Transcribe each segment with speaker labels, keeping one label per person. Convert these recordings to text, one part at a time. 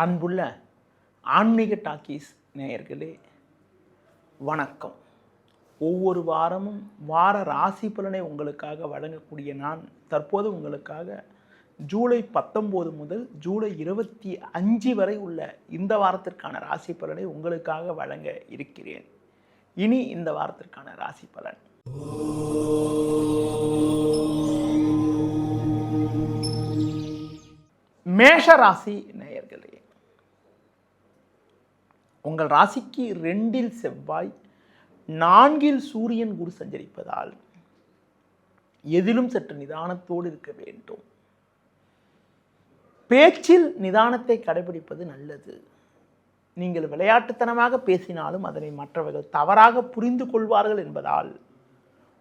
Speaker 1: அன்புள்ள ஆன்மீக டாக்கீஸ் நேயர்களே வணக்கம். ஒவ்வொரு வாரமும் வார ராசி பலனை உங்களுக்காக வழங்கக்கூடிய நான் தற்போது உங்களுக்காக ஜூலை 19 முதல் ஜூலை 25 வரை உள்ள இந்த வாரத்திற்கான ராசி பலனை உங்களுக்காக வழங்க இருக்கிறேன். இனி இந்த வாரத்திற்கான ராசி பலன். மேஷ ராசி நேயர்களே, உங்கள் ராசிக்கு 2இல் செவ்வாய், 4இல் சூரியன் குரு சஞ்சரிப்பதால் எதிலும் சற்று நிதானத்தோடு இருக்க வேண்டும். பேச்சில் நிதானத்தை கடைபிடிப்பது நல்லது. நீங்கள் விளையாட்டுத்தனமாக பேசினாலும் அதனை மற்றவர்கள் தவறாக புரிந்து கொள்வார்கள் என்பதால்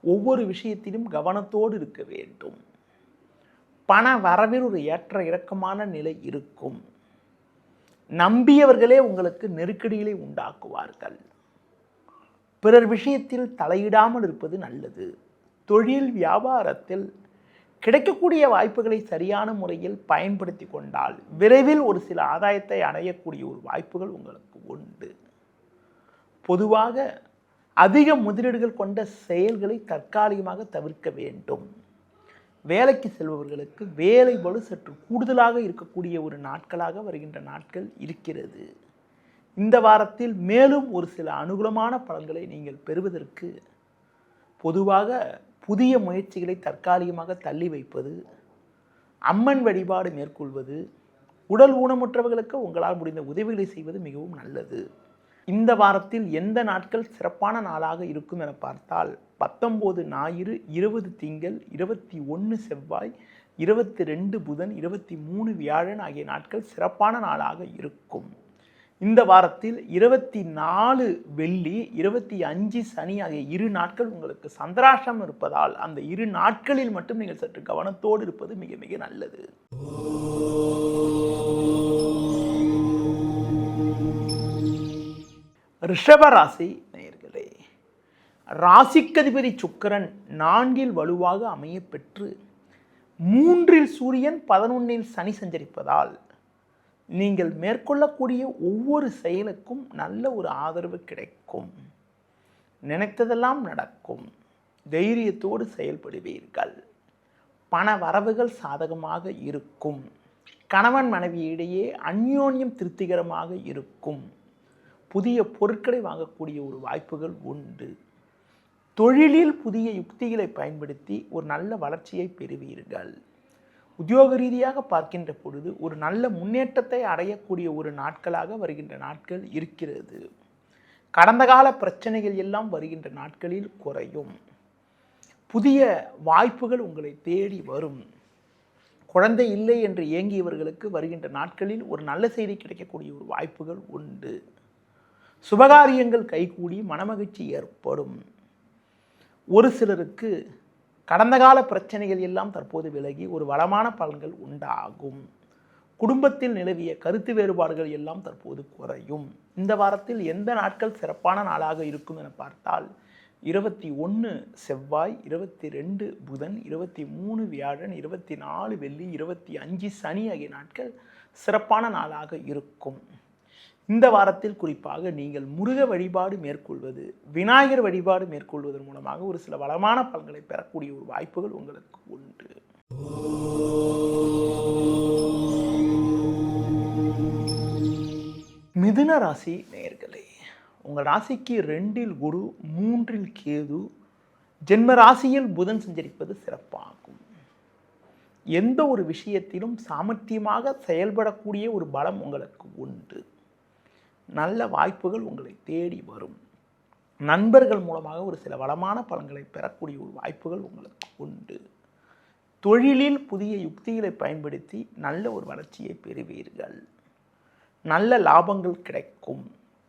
Speaker 1: ஒவ்வொரு விஷயத்திலும் கவனத்தோடு இருக்க வேண்டும். பண வரவில் ஒரு ஏற்ற இறக்கமான நிலை இருக்கும். நம்பியவர்களே உங்களுக்கு நெருக்கடிகளை உண்டாக்குவார்கள். பிறர் விஷயத்தில் தலையிடாமல் இருப்பது நல்லது. தொழில் வியாபாரத்தில் கிடைக்கக்கூடிய வாய்ப்புகளை சரியான முறையில் பயன்படுத்தி கொண்டால் விரைவில் ஒரு சில ஆதாயத்தை அடையக்கூடிய ஒரு வாய்ப்புகள் உங்களுக்கு உண்டு. பொதுவாக அதிக முதலீடுகள் கொண்ட செயல்களை தற்காலிகமாக தவிர்க்க வேண்டும். வேலைக்கு செல்பவர்களுக்கு வேலை பளு சற்று கூடுதலாக இருக்கக்கூடிய ஒரு நாட்களாக வருகின்ற நாட்கள் இருக்கிறது. இந்த வாரத்தில் மேலும் ஒரு சில அனுகூலமான பலன்களை நீங்கள் பெறுவதற்கு பொதுவாக புதிய முயற்சிகளை தற்காலிகமாக தள்ளி வைப்பது, அம்மன் வழிபாடு மேற்கொள்வது, உடல் ஊனமுற்றவர்களுக்கு உங்களால் முடிந்த உதவிகளை செய்வது மிகவும் நல்லது. இந்த வாரத்தில் எந்த நாட்கள் சிறப்பான நாளாக இருக்கும் என பார்த்தால் 19 ஞாயிறு, 20 திங்கள், 21 செவ்வாய், 22 புதன், 23 வியாழன் ஆகிய நாட்கள் சிறப்பான நாளாக இருக்கும். இந்த வாரத்தில் 24 வெள்ளி, 25 சனி ஆகிய 2 நாட்கள் உங்களுக்கு சந்திராஷ்டம் இருப்பதால் அந்த 2 நாட்களில் மட்டும் நீங்கள் சற்று கவனத்தோடு இருப்பது மிக மிக நல்லது. ரிஷப ராசி நேயர்களே, ராசிக்கதிபதி சுக்கிரன் 4இல் வலுவாக அமைய பெற்று 3இல் சூரியன் 11இல் சனி சஞ்சரிப்பதால் நீங்கள் மேற்கொள்ளக்கூடிய ஒவ்வொரு செயலுக்கும் நல்ல ஒரு ஆதரவு கிடைக்கும். நினைத்ததெல்லாம் நடக்கும். தைரியத்தோடு செயல்படுவீர்கள். பண வரவுகள் சாதகமாக இருக்கும். கணவன் மனைவியிடையே அந்யோன்யம் திருப்திகரமாக இருக்கும். புதிய பொருட்களை வாங்கக்கூடிய ஒரு வாய்ப்புகள் உண்டு. தொழிலில் புதிய யுக்திகளை பயன்படுத்தி ஒரு நல்ல வளர்ச்சியை பெறுவீர்கள். உத்தியோக ரீதியாக பார்க்கின்ற பொழுது ஒரு நல்ல முன்னேற்றத்தை அடையக்கூடிய ஒரு நாட்களாக வருகின்ற நாட்கள் இருக்கிறது. கடந்த கால பிரச்சனைகள் எல்லாம் வருகின்ற நாட்களில் குறையும். புதிய வாய்ப்புகள் உங்களை தேடி வரும். குழந்தை இல்லை என்று ஏங்கியவர்களுக்கு வருகின்ற நாட்களில் ஒரு நல்ல செய்தி கிடைக்கக்கூடிய ஒரு வாய்ப்புகள் உண்டு. சுபகாரியங்கள் கைகூடி மனமகிழ்ச்சி ஏற்படும். ஒரு சிலருக்கு கடந்த கால பிரச்சனைகள் எல்லாம் தற்போது விலகி ஒரு வளமான பலன்கள் உண்டாகும். குடும்பத்தில் நிலவிய கருத்து வேறுபாடுகள் எல்லாம் தற்போது குறையும். இந்த வாரத்தில் எந்த நாட்கள் சிறப்பான நாளாக இருக்கும் என பார்த்தால் 21 செவ்வாய், 22 புதன், 23 வியாழன், 24 வெள்ளி, 25 சனி ஆகிய நாட்கள் சிறப்பான நாளாக இருக்கும். இந்த வாரத்தில் குறிப்பாக நீங்கள் முருக வழிபாடு மேற்கொள்வது, விநாயகர் வழிபாடு மேற்கொள்வதன் மூலமாக ஒரு சில வளமான பலன்களை பெறக்கூடிய ஒரு வாய்ப்புகள் உங்களுக்கு உண்டு. மிதுன ராசி நேயர்களே, உங்கள் ராசிக்கு 2இல் குரு, 3இல் கேது, ஜென்ம ராசியில் புதன் சஞ்சரிப்பது சிறப்பாகும். எந்த ஒரு விஷயத்திலும் சாமர்த்தியமாக செயல்படக்கூடிய ஒரு பலம் உங்களுக்கு உண்டு. நல்ல வாய்ப்புகள் உங்களை தேடி வரும். நண்பர்கள் மூலமாக ஒரு சில வளமான பலன்களை பெறக்கூடிய ஒரு வாய்ப்புகள் உங்களுக்கு உண்டு. தொழிலில் புதிய யுக்திகளை பயன்படுத்தி நல்ல ஒரு வளர்ச்சியை பெறுவீர்கள். நல்ல லாபங்கள் கிடைக்கும்.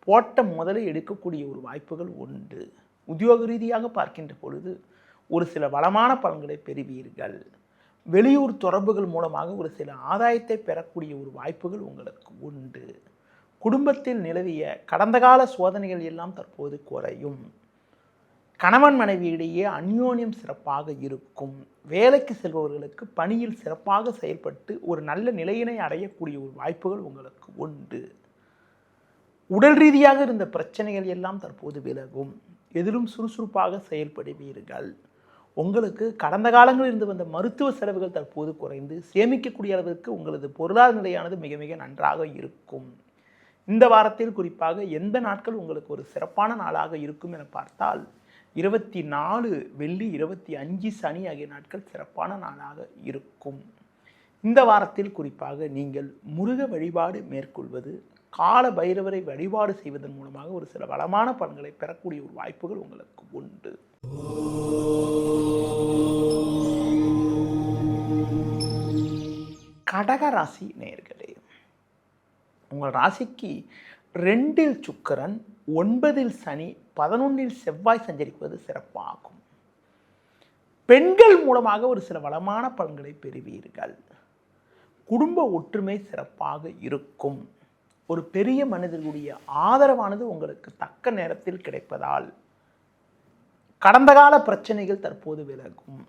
Speaker 1: போட்ட முதலை எடுக்கக்கூடிய ஒரு வாய்ப்புகள் உண்டு. உத்தியோக ரீதியாக பார்க்கின்ற பொழுது ஒரு சில வளமான பலன்களை பெறுவீர்கள். வெளியூர் தொடர்புகள் மூலமாக ஒரு சில ஆதாயத்தை பெறக்கூடிய ஒரு வாய்ப்புகள் உங்களுக்கு உண்டு. குடும்பத்தில் நிலவிய கடந்த கால சோதனைகள் எல்லாம் தற்போது குறையும். கணவன் மனைவியிடையே அந்யோன்யம் சிறப்பாக இருக்கும். வேலைக்கு செல்பவர்களுக்கு பணியில் சிறப்பாக செயல்பட்டு ஒரு நல்ல நிலையினை அடையக்கூடிய ஒரு வாய்ப்புகள் உங்களுக்கு உண்டு. உடல் ரீதியாக இருந்த பிரச்சனைகள் எல்லாம் தற்போது விலகும். எதிலும் சுறுசுறுப்பாக செயல்படுவீர்கள். உங்களுக்கு கடந்த காலங்களில் இருந்து வந்த மருத்துவ செலவுகள் தற்போது குறைந்து சேமிக்கக்கூடிய அளவிற்கு உங்களது பொருளாதார நிலையானது மிக மிக நன்றாக இருக்கும். இந்த வாரத்தில் குறிப்பாக எந்த நாட்கள் உங்களுக்கு ஒரு சிறப்பான நாளாக இருக்கும் என பார்த்தால் 24 வெள்ளி, 25 சனி ஆகிய நாட்கள் சிறப்பான நாளாக இருக்கும். இந்த வாரத்தில் குறிப்பாக நீங்கள் முருக வழிபாடு மேற்கொள்வது, கால பைரவரை வழிபாடு செய்வதன் மூலமாக ஒரு சில வளமான பலன்களை பெறக்கூடிய ஒரு வாய்ப்புகள் உங்களுக்கு உண்டு. கடக ராசி நேயர்களே, உங்கள் ராசிக்கு 2இல் சுக்கிரன், 9இல் சனி, 11இல் செவ்வாய் சஞ்சரிப்பது சிறப்பாகும். பெண்கள் மூலமாக ஒரு சில வளமான பலன்களை பெறுவீர்கள். குடும்ப ஒற்றுமை சிறப்பாக இருக்கும். ஒரு பெரிய மனிதர்களுடைய ஆதரவானது உங்களுக்கு தக்க நேரத்தில் கிடைப்பதால் கடந்த கால பிரச்சனைகள் தற்போது விலகும்.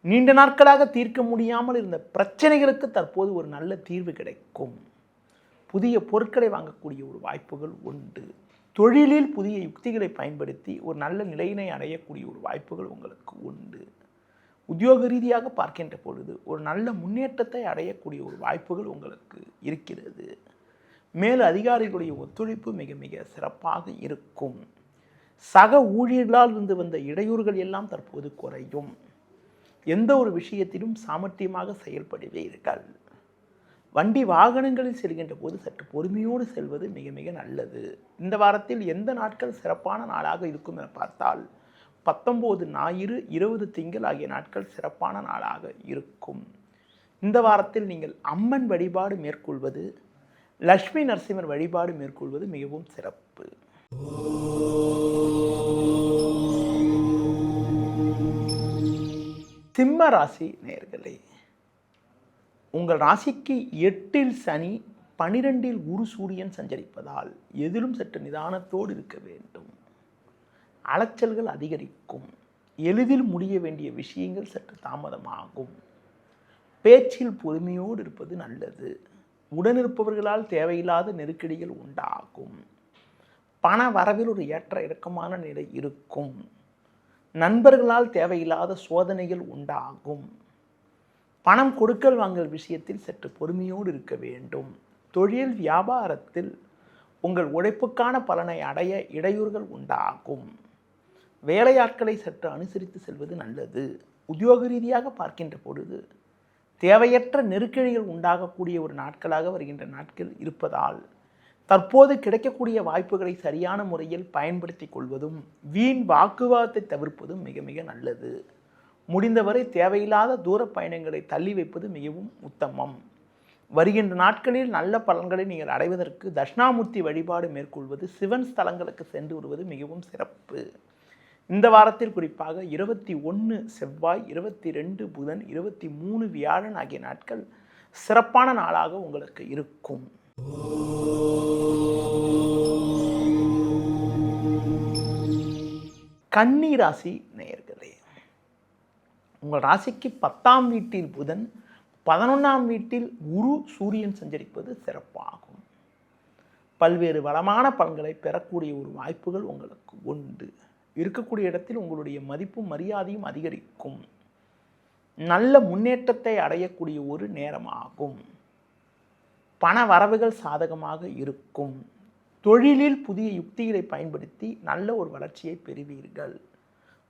Speaker 1: நீண்ட நாட்களாக தீர்க்க முடியாமல் இருந்த பிரச்சனைகளுக்கு தற்போது ஒரு நல்ல தீர்வு கிடைக்கும். புதிய பொருட்களை வாங்கக்கூடிய ஒரு வாய்ப்புகள் உண்டு. தொழிலில் புதிய யுக்திகளை பயன்படுத்தி ஒரு நல்ல நிலையினை அடையக்கூடிய ஒரு வாய்ப்புகள் உங்களுக்கு உண்டு. உத்தியோக ரீதியாக பார்க்கின்ற பொழுது ஒரு நல்ல முன்னேற்றத்தை அடையக்கூடிய ஒரு வாய்ப்புகள் உங்களுக்கு இருக்கிறது. மேல் அதிகாரிகளுடைய ஒத்துழைப்பு மிக மிக சிறப்பாக இருக்கும். சக ஊழியர்களால் இருந்து வந்த இடையூறுகள் எல்லாம் தற்போது குறையும். எந்த ஒரு விஷயத்திலும் சாமர்த்தியமாக செயல்படுவீர்கள். வண்டி வாகனங்களில் செல்கின்ற போது சற்று பொறுமையோடு செல்வது மிக மிக நல்லது. இந்த வாரத்தில் எந்த நாட்கள் சிறப்பான நாளாக இருக்கும் என பார்த்தால் 19 ஞாயிறு, 20 திங்கள் ஆகிய நாட்கள் சிறப்பான நாளாக இருக்கும். இந்த வாரத்தில் நீங்கள் அம்மன் வழிபாடு மேற்கொள்வது, லட்சுமி நரசிம்மர் வழிபாடு மேற்கொள்வது மிகவும் சிறப்பு. சிம்ம ராசி நேயர்களே, உங்கள் ராசிக்கு 8இல் சனி, 12இல் குரு சூரியன் சஞ்சரிப்பதால் எதிலும் சற்று நிதானத்தோடு இருக்க வேண்டும். அலைச்சல்கள் அதிகரிக்கும். எளிதில் முடிய வேண்டிய விஷயங்கள் சற்று தாமதமாகும். பேச்சில் பொறுமையோடு இருப்பது நல்லது. உடனிருப்பவர்களால் தேவையில்லாத நெருக்கடிகள் உண்டாகும். பண வரவில் ஒரு ஏற்ற இறக்கமான நிலை இருக்கும். நண்பர்களால் தேவையில்லாத சோதனைகள் உண்டாகும். பணம் கொடுக்கல் வாங்கல் விஷயத்தில் சற்று பொறுமையோடு இருக்க வேண்டும். தொழில் வியாபாரத்தில் உங்கள் உழைப்புக்கான பலனை அடைய இடையூறுகள் உண்டாகும். வேலையாட்களை சற்று அனுசரித்து செல்வது நல்லது. உத்தியோக ரீதியாக பார்க்கின்ற பொழுது தேவையற்ற நெருக்கடிகள் உண்டாகக்கூடிய ஒரு நாட்களாக வருகின்ற நாட்கள் இருப்பதால் தற்போது கிடைக்கக்கூடிய வாய்ப்புகளை சரியான முறையில் பயன்படுத்தி கொள்வதும் வீண் வாக்குவாதத்தை தவிர்ப்பதும் மிக மிக நல்லது. முடிந்தவரை தேவையில்லாத தூர பயணங்களை தள்ளி வைப்பது மிகவும் உத்தமம். வருகின்ற நாட்களில் நல்ல பலன்களை நீங்கள் அடைவதற்கு தட்சிணாமூர்த்தி வழிபாடு மேற்கொள்வது, சிவன் ஸ்தலங்களுக்கு சென்று வருவது மிகவும் சிறப்பு. இந்த வாரத்தில் குறிப்பாக 21 செவ்வாய், 22 புதன், 23 வியாழன் ஆகிய நாட்கள் சிறப்பான நாளாக உங்களுக்கு இருக்கும். கன்னி ராசி நேயர்களே, உங்கள் ராசிக்கு 10ஆம் வீட்டில் புதன், 11ஆம் வீட்டில் குரு சூரியன் சஞ்சரிப்பது சிறப்பாகும். பல்வேறு வளமான பலன்களை பெறக்கூடிய ஒரு வாய்ப்புகள் உங்களுக்கு உண்டு. இருக்கக்கூடிய இடத்தில் உங்களுடைய மதிப்பும் மரியாதையும் அதிகரிக்கும். நல்ல முன்னேற்றத்தை அடையக்கூடிய ஒரு நேரமாகும். பண வரவுகள் சாதகமாக இருக்கும். தொழிலில் புதிய யுக்திகளை பயன்படுத்தி நல்ல ஒரு வளர்ச்சியை பெறுவீர்கள்.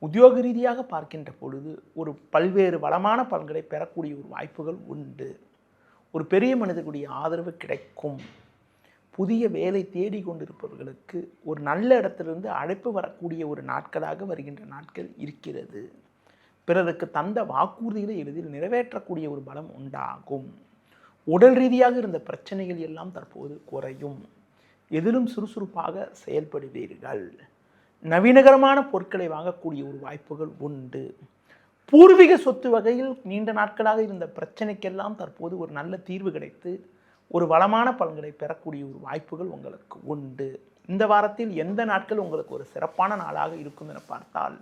Speaker 1: உத்தியோக ரீதியாக பார்க்கின்ற பொழுது ஒரு பல்வேறு வளமான பலன்களை பெறக்கூடிய ஒரு வாய்ப்புகள் உண்டு. ஒரு பெரிய மனிதர்களுடைய ஆதரவு கிடைக்கும். புதிய வேலை தேடி கொண்டிருப்பவர்களுக்கு ஒரு நல்ல இடத்திலிருந்து அழைப்பு வரக்கூடிய ஒரு நாட்களாக வருகின்ற நாட்கள் இருக்கிறது. பிறருக்கு தந்த வாக்குறுதிகளை எளிதில் நிறைவேற்றக்கூடிய ஒரு பலம் உண்டாகும். உடல் ரீதியாக இருந்த பிரச்சனைகள் எல்லாம் தற்போது குறையும். எதிலும் சுறுசுறுப்பாக செயல்படுவீர்கள். நவீனகரமான பொருட்களை வாங்கக்கூடிய ஒரு வாய்ப்புகள் உண்டு. பூர்வீக சொத்து வகையில் நீண்ட நாட்களாக இருந்த பிரச்சனைக்கெல்லாம் தற்போது ஒரு நல்ல தீர்வு கிடைத்து ஒரு வளமான பலன்களை பெறக்கூடிய ஒரு வாய்ப்புகள் உங்களுக்கு உண்டு. இந்த வாரத்தில் எந்த நாட்கள் உங்களுக்கு ஒரு சிறப்பான நாளாக இருக்கும் என பார்த்தால்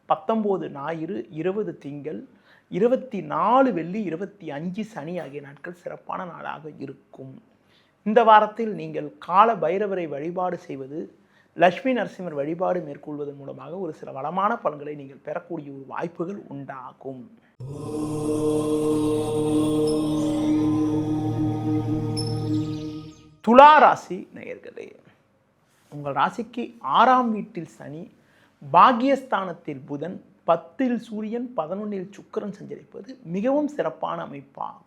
Speaker 1: 19 ஞாயிறு, 20 திங்கள், 24 வெள்ளி, 25 சனி ஆகிய நாட்கள் சிறப்பான நாளாக இருக்கும். இந்த வாரத்தில் நீங்கள் கால பைரவரை வழிபாடு செய்வது, லட்சுமி நரசிம்மர் வழிபாடு மேற்கொள்வதன் மூலமாக ஒரு சில வளமான பலன்களை நீங்கள் பெறக்கூடிய ஒரு வாய்ப்புகள் உண்டாகும். துலா ராசி நேயர்களே, உங்கள் ராசிக்கு 6ஆம் வீட்டில் சனி, பாக்கியஸ்தானத்தில் புதன், 10இல் சூரியன், 11இல் சுக்கிரன் சஞ்சரிப்பது மிகவும் சிறப்பான அமைப்பாகும்.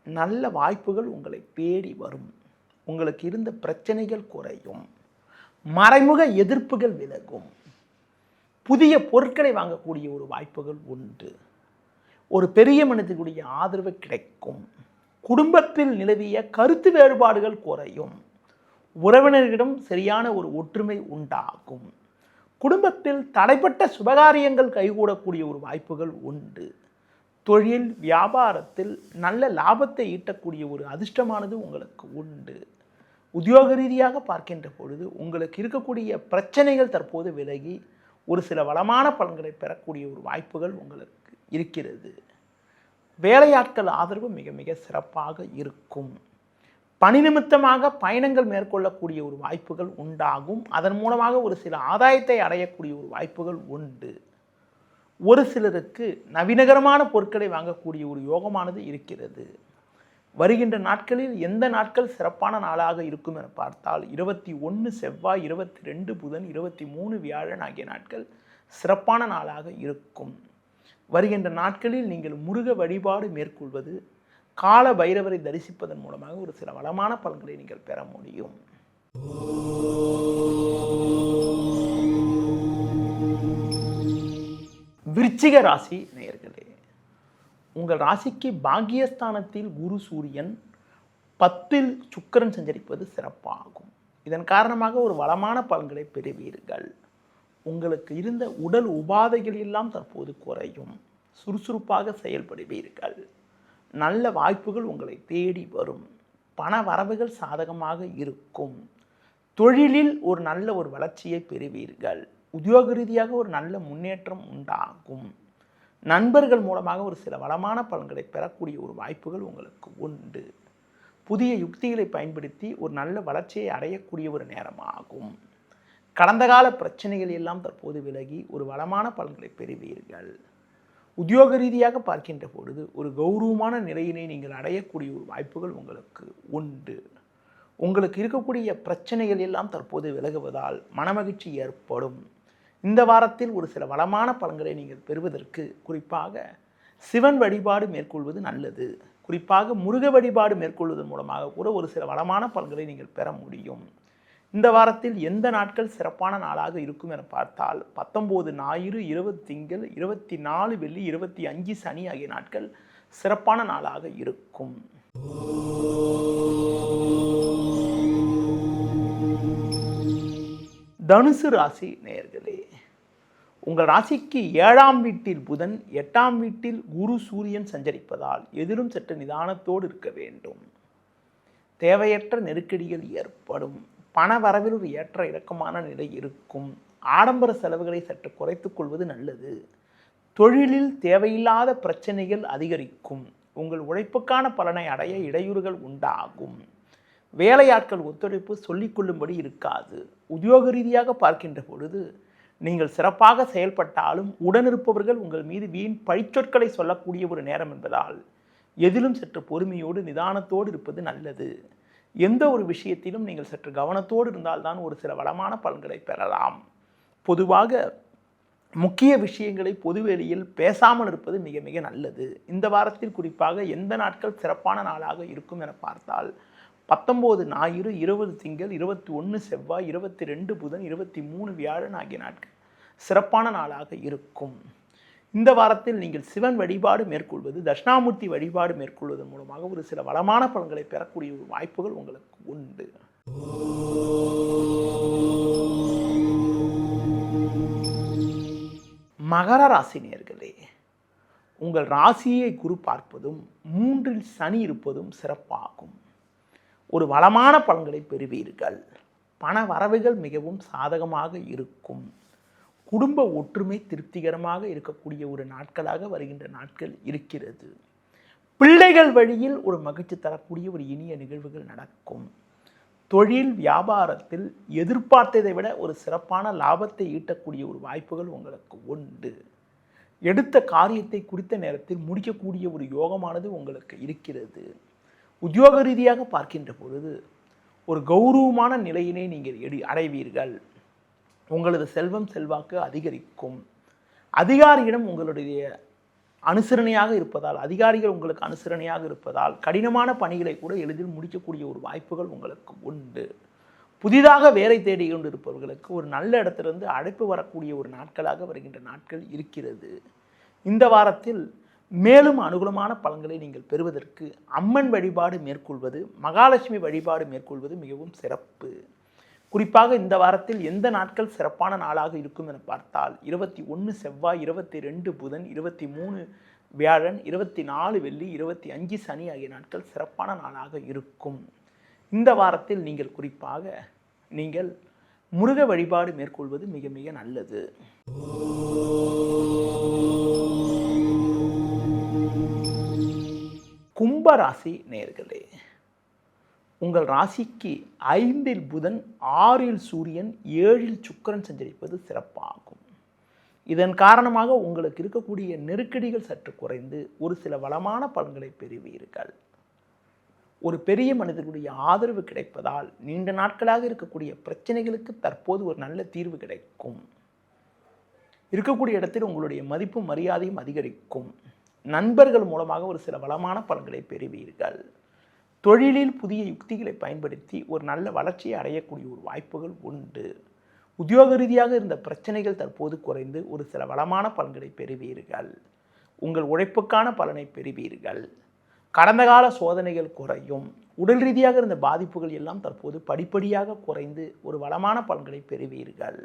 Speaker 1: நல்ல வாய்ப்புகள் உங்களை தேடி வரும். உங்களுக்கு இருந்த பிரச்சனைகள் குறையும். மறைமுக எதிர்ப்புகள் விலகும். புதிய பொருட்களை வாங்கக்கூடிய ஒரு வாய்ப்புகள் உண்டு. ஒரு பெரிய மனிதனுடைய ஆதரவு கிடைக்கும். குடும்பத்தில் நிலவிய கருத்து வேறுபாடுகள் குறையும். உறவினர்களிடம் சரியான ஒரு ஒற்றுமை உண்டாகும். குடும்பத்தில் தடைப்பட்ட சுபகாரியங்கள் கைகூடக்கூடிய ஒரு வாய்ப்புகள் உண்டு. தொழில் வியாபாரத்தில் நல்ல லாபத்தை ஈட்டக்கூடிய ஒரு அதிர்ஷ்டமானது உங்களுக்கு உண்டு. உத்தியோக ரீதியாக பார்க்கின்ற பொழுது உங்களுக்கு இருக்கக்கூடிய பிரச்சனைகள் தற்போது விலகி ஒரு சில வளமான பலன்களை பெறக்கூடிய ஒரு வாய்ப்புகள் உங்களுக்கு இருக்கிறது. வேலையாட்கள் ஆதரவு மிக மிக சிறப்பாக இருக்கும். பணி நிமித்தமாக பயணங்கள் மேற்கொள்ளக்கூடிய ஒரு வாய்ப்புகள் உண்டாகும். அதன் மூலமாக ஒரு சில ஆதாயத்தை அடையக்கூடிய ஒரு வாய்ப்புகள் உண்டு. ஒரு சிலருக்கு நவீனகரமான பொருட்களை வாங்கக்கூடிய ஒரு யோகமானது இருக்கிறது. வருகின்ற நாட்களில் எந்த நாட்கள் சிறப்பான நாளாக இருக்கும் என பார்த்தால் 21 செவ்வாய், 22 புதன், 23 வியாழன் ஆகிய நாட்கள் சிறப்பான நாளாக இருக்கும். வருகின்ற நாட்களில் நீங்கள் முருக வழிபாடு மேற்கொள்வது, கால பைரவரை தரிசிப்பதன் மூலமாக ஒரு சில வளமான பலன்களை நீங்கள் பெற முடியும். விருச்சிக ராசி நேயர்களே, உங்கள் ராசிக்கு பாக்கியஸ்தானத்தில் குரு சூரியன், 10இல் சுக்கிரன் சஞ்சரிப்பது சிறப்பாகும். இதன் காரணமாக ஒரு வளமான பலன்களை பெறுவீர்கள். உங்களுக்கு இருந்த உடல் உபாதைகள் எல்லாம் தற்போது குறையும். சுறுசுறுப்பாக செயல்படுவீர்கள். நல்ல வாய்ப்புகள் உங்களை தேடி வரும். பண வரவுகள் சாதகமாக இருக்கும். தொழிலில் ஒரு நல்ல ஒரு வளர்ச்சியை பெறுவீர்கள். உத்தியோக ரீதியாக ஒரு நல்ல முன்னேற்றம் உண்டாகும். நண்பர்கள் மூலமாக ஒரு சில வளமான பலன்களை பெறக்கூடிய ஒரு வாய்ப்புகள் உங்களுக்கு உண்டு. புதிய யுக்திகளை பயன்படுத்தி ஒரு நல்ல வளர்ச்சியை அடையக்கூடிய ஒரு நேரமாகும். கடந்த கால பிரச்சனைகள் எல்லாம் தற்போது விலகி ஒரு வளமான பலன்களை பெறுவீர்கள். உத்தியோக ரீதியாக பார்க்கின்ற பொழுது ஒரு கௌரவமான நிலையினை நீங்கள் அடையக்கூடிய ஒரு வாய்ப்புகள் உங்களுக்கு உண்டு. உங்களுக்கு இருக்கக்கூடிய பிரச்சனைகள் எல்லாம் தற்போது விலகுவதால் மனமகிழ்ச்சி ஏற்படும். இந்த வாரத்தில் ஒரு சில வளமான பலன்களை நீங்கள் பெறுவதற்கு குறிப்பாக சிவன் வழிபாடு மேற்கொள்வது நல்லது. குறிப்பாக முருக வழிபாடு மேற்கொள்வதன் மூலமாக கூட ஒரு சில வளமான பலன்களை நீங்கள் பெற முடியும். இந்த வாரத்தில் எந்த நாட்கள் சிறப்பான நாளாக இருக்கும் என பார்த்தால் 19 ஞாயிறு, 20 திங்கள், 24 வெள்ளி, 25 சனி ஆகிய நாட்கள் சிறப்பான நாளாக இருக்கும். தனுசு ராசி நேயர்களே, உங்கள் ராசிக்கு 7ஆம் வீட்டில் புதன், 8ஆம் வீட்டில் குரு சூரியன் சஞ்சரிப்பதால் எதிலும் சற்று நிதானத்தோடு இருக்க வேண்டும். தேவையற்ற நெருக்கடிகள் ஏற்படும். பண வரவில் ஒரு ஏற்ற இறக்கமான நிலை இருக்கும். ஆடம்பர செலவுகளை சற்று குறைத்துக் கொள்வது நல்லது. தொழிலில் தேவையில்லாத பிரச்சனைகள் அதிகரிக்கும். உங்கள் உழைப்புக்கான பலனை அடைய இடையூறுகள் உண்டாகும். வேலையாட்கள் ஒத்துழைப்பு சொல்லிக்கொள்ளும்படி இருக்காது. உத்தியோக ரீதியாக பார்க்கின்ற பொழுது நீங்கள் சிறப்பாக செயல்பட்டாலும் உடனிருப்பவர்கள் உங்கள் மீது வீண் பழிச்சொற்களை சொல்லக்கூடிய ஒரு நேரம் என்பதால் எதிலும் சற்று பொறுமையோடு நிதானத்தோடு இருப்பது நல்லது. எந்த ஒரு விஷயத்திலும் நீங்கள் சற்று கவனத்தோடு இருந்தால்தான் ஒரு சில வளமான பலன்களை பெறலாம். பொதுவாக முக்கிய விஷயங்களை பொதுவெளியில் பேசாமல் இருப்பது மிக மிக நல்லது. இந்த வாரத்தில் குறிப்பாக எந்த நாட்கள் சிறப்பான நாளாக இருக்கும் என பார்த்தால் 19 ஞாயிறு, 20 திங்கள், 21 செவ்வாய், 22 புதன், 23 வியாழன் ஆகிய நாட்கள் சிறப்பான நாளாக இருக்கும். இந்த வாரத்தில் நீங்கள் சிவன் வழிபாடு மேற்கொள்வது, தட்சிணாமூர்த்தி வழிபாடு மேற்கொள்வதன் மூலமாக ஒரு சில வளமான பலன்களை பெறக்கூடிய ஒரு வாய்ப்புகள் உங்களுக்கு உண்டு. மகர ராசி நேயர்களே, உங்கள் ராசியை குரு பார்ப்பதும் 3ல் சனி இருப்பதும் சிறப்பாகும். ஒரு வளமான பலன்களை பெறுவீர்கள். பண வரவுகள் மிகவும் சாதகமாக இருக்கும். குடும்ப ஒற்றுமை திருப்திகரமாக இருக்கக்கூடிய ஒரு நாட்களாக வருகின்ற நாட்கள் இருக்கிறது. பிள்ளைகள் வழியில் ஒரு மகிழ்ச்சி தரக்கூடிய ஒரு இனிய நிகழ்வுகள் நடக்கும். தொழில் வியாபாரத்தில் எதிர்பார்த்ததை விட ஒரு சிறப்பான லாபத்தை ஈட்டக்கூடிய ஒரு வாய்ப்புகள் உங்களுக்கு உண்டு. எடுத்த காரியத்தை குறித்த நேரத்தில் முடிக்கக்கூடிய ஒரு யோகமானது உங்களுக்கு இருக்கிறது. உத்தியோக ரீதியாக பார்க்கின்ற பொழுது ஒரு கௌரவமான நிலையினை நீங்கள் அடைவீர்கள். உங்களது செல்வம் செல்வாக்கு அதிகரிக்கும். அதிகாரியிடம் உங்களுடைய அனுசரணையாக இருப்பதால், அதிகாரிகள் உங்களுக்கு அனுசரணையாக இருப்பதால் கடினமான பணிகளை கூட எளிதில் முடிக்கக்கூடிய ஒரு வாய்ப்புகள் உங்களுக்கு உண்டு. புதிதாக வேலை தேடி கொண்டு இருப்பவர்களுக்கு ஒரு நல்ல இடத்திலிருந்து அழைப்பு வரக்கூடிய ஒரு நாட்களாக வருகின்ற நாட்கள் இருக்கிறது. இந்த வாரத்தில் மேலும் அனுகூலமான பலன்களை நீங்கள் பெறுவதற்கு அம்மன் வழிபாடு மேற்கொள்வது, மகாலட்சுமி வழிபாடு மேற்கொள்வது மிகவும் சிறப்பு. குறிப்பாக இந்த வாரத்தில் எந்த நாட்கள் சிறப்பான நாளாக இருக்கும் என பார்த்தால் 21 செவ்வாய், 22 புதன், 23 வியாழன், 24 வெள்ளி, 25 சனி ஆகிய நாட்கள் சிறப்பான நாளாக இருக்கும். இந்த வாரத்தில் நீங்கள் குறிப்பாக முருக வழிபாடு மேற்கொள்வது மிக மிக நல்லது. கும்பராசி நேயர்களே, உங்கள் ராசிக்கு 5ல் புதன், 6ல் சூரியன், 7ல் சுக்கிரன் சஞ்சரிப்பது சிறப்பாகும். இதன் காரணமாக உங்களுக்கு இருக்கக்கூடிய நெருக்கடிகள் சற்று குறைந்து ஒரு சில வளமான பலன்களை பெறுவீர்கள். ஒரு பெரிய மனிதர்களுடைய ஆதரவு கிடைப்பதால் நீண்ட நாட்களாக இருக்கக்கூடிய பிரச்சனைகளுக்கு தற்போது ஒரு நல்ல தீர்வு கிடைக்கும். இருக்கக்கூடிய இடத்தில் உங்களுடைய மதிப்பும் மரியாதையும் அதிகரிக்கும். நண்பர்கள் மூலமாக ஒரு சில வளமான பலன்களை பெறுவீர்கள். தொழிலில் புதிய யுக்திகளை பயன்படுத்தி ஒரு நல்ல வளர்ச்சியை அடையக்கூடிய ஒரு வாய்ப்புகள் உண்டு. உத்தியோக ரீதியாக இருந்த பிரச்சனைகள் தற்போது குறைந்து ஒரு சில வளமான பலன்களை பெறுவீர்கள். உங்கள் உழைப்புக்கான பலனை பெறுவீர்கள். கடந்த கால சோதனைகள் குறையும். உடல் ரீதியாக இருந்த பாதிப்புகள் எல்லாம் தற்போது படிப்படியாக குறைந்து ஒரு வளமான பலன்களை பெறுவீர்கள்.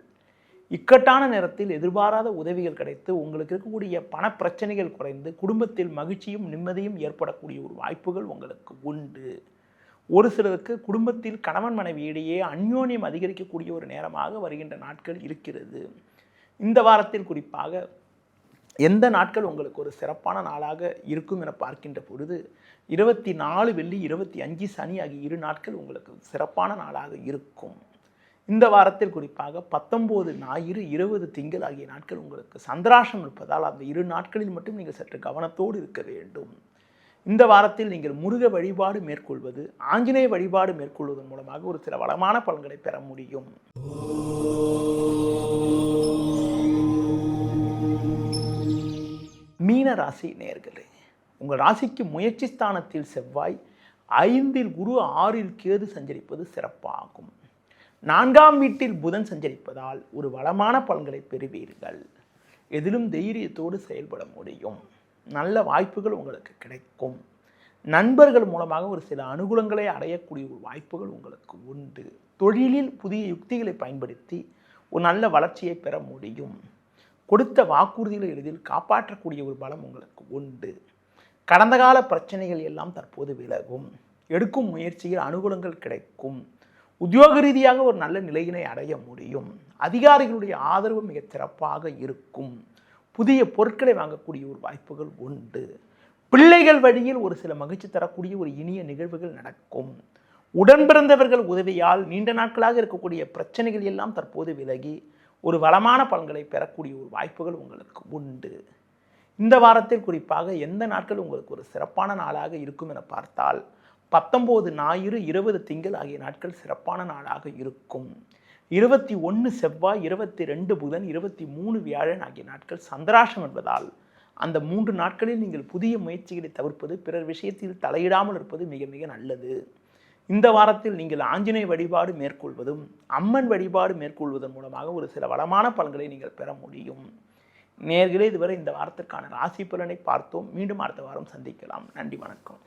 Speaker 1: இக்கட்டான நேரத்தில் எதிர்பாராத உதவிகள் கிடைத்து உங்களுக்கு இருக்கக்கூடிய பண பிரச்சனைகள் குறைந்து குடும்பத்தில் மகிழ்ச்சியும் நிம்மதியும் ஏற்படக்கூடிய ஒரு வாய்ப்புகள் உங்களுக்கு உண்டு. ஒரு சிலருக்கு குடும்பத்தில் கணவன் மனைவி இடையே அந்யோன்யம் அதிகரிக்கக்கூடிய ஒரு நேரமாக வருகின்ற நாட்கள் இருக்கிறது. இந்த வாரத்தில் குறிப்பாக எந்த நாட்கள் உங்களுக்கு ஒரு சிறப்பான நாளாக இருக்கும் என பார்க்கின்ற பொழுது 24 வெள்ளி, 25 சனி ஆகிய 2 நாட்கள் உங்களுக்கு சிறப்பான நாளாக இருக்கும். இந்த வாரத்தில் குறிப்பாக 19 ஞாயிறு, 20 திங்கள் ஆகிய நாட்கள் உங்களுக்கு சந்திராஷ்டம் இருப்பதால் அந்த 2 நாட்களில் மட்டும் நீங்கள் சற்று கவனத்தோடு இருக்க வேண்டும். இந்த வாரத்தில் நீங்கள் முருக வழிபாடு மேற்கொள்வது, ஆஞ்சநேய வழிபாடு மேற்கொள்வதன் மூலமாக ஒரு சில வளமான பலன்களை பெற முடியும். மீன ராசி நேயர்களே, உங்கள் ராசிக்கு முயற்சி ஸ்தானத்தில் செவ்வாய், 5ல் குரு, 6ல் கேது சஞ்சரிப்பது சிறப்பாகும். 4ஆம் வீட்டில் புதன் சஞ்சரிப்பதால் ஒரு வளமான பலன்களை பெறுவீர்கள். எதிலும் தைரியத்தோடு செயல்பட முடியும். நல்ல வாய்ப்புகள் உங்களுக்கு கிடைக்கும். நண்பர்கள் மூலமாக ஒரு சில அனுகூலங்களை அடையக்கூடிய ஒரு வாய்ப்புகள் உங்களுக்கு உண்டு. தொழிலில் புதிய யுக்திகளை பயன்படுத்தி ஒரு நல்ல வளர்ச்சியை பெற முடியும். கொடுத்த வாக்குறுதிகளை எளிதில் காப்பாற்றக்கூடிய ஒரு பலம் உங்களுக்கு உண்டு. கடந்த கால பிரச்சனைகள் எல்லாம் தற்போது விலகும். எடுக்கும் முயற்சியில் அனுகூலங்கள் கிடைக்கும். உத்தியோக ரீதியாக ஒரு நல்ல நிலையினை அடைய முடியும். அதிகாரிகளுடைய ஆதரவு மிக சிறப்பாக இருக்கும். புதிய பொருட்களை வாங்கக்கூடிய ஒரு வாய்ப்புகள் உண்டு. பிள்ளைகள் வழியில் ஒரு சில மகிழ்ச்சி தரக்கூடிய ஒரு இனிய நிகழ்வுகள் நடக்கும். உடன் பிறந்தவர்கள் உதவியால் நீண்ட நாட்களாக இருக்கக்கூடிய பிரச்சனைகள் எல்லாம் தற்போது விலகி ஒரு வளமான பலன்களை பெறக்கூடிய ஒரு வாய்ப்புகள் உங்களுக்கு உண்டு. இந்த வாரத்தில் குறிப்பாக எந்த நாட்கள் உங்களுக்கு ஒரு சிறப்பான நாளாக இருக்கும் என பார்த்தால் 19 ஞாயிறு, 20 திங்கள் ஆகிய நாட்கள் சிறப்பான நாளாக இருக்கும். 21 செவ்வாய், 22 புதன், 23 வியாழன் ஆகிய நாட்கள் சந்திராஷ்டம் என்பதால் அந்த 3 நாட்களில் நீங்கள் புதிய முயற்சிகளை தவிர்ப்பது, பிறர் விஷயத்தில் தலையிடாமல் இருப்பது மிக மிக நல்லது. இந்த வாரத்தில் நீங்கள் ஆஞ்சநேய வழிபாடு மேற்கொள்வதும் அம்மன் வழிபாடு மேற்கொள்வதன் மூலமாக ஒரு சில வளமான பலன்களை நீங்கள் பெற முடியும். நேயர்களே, இதுவரை இந்த வாரத்திற்கான ராசி பலனை பார்த்தோம். மீண்டும் அடுத்த வாரம் சந்திக்கலாம். நன்றி, வணக்கம்.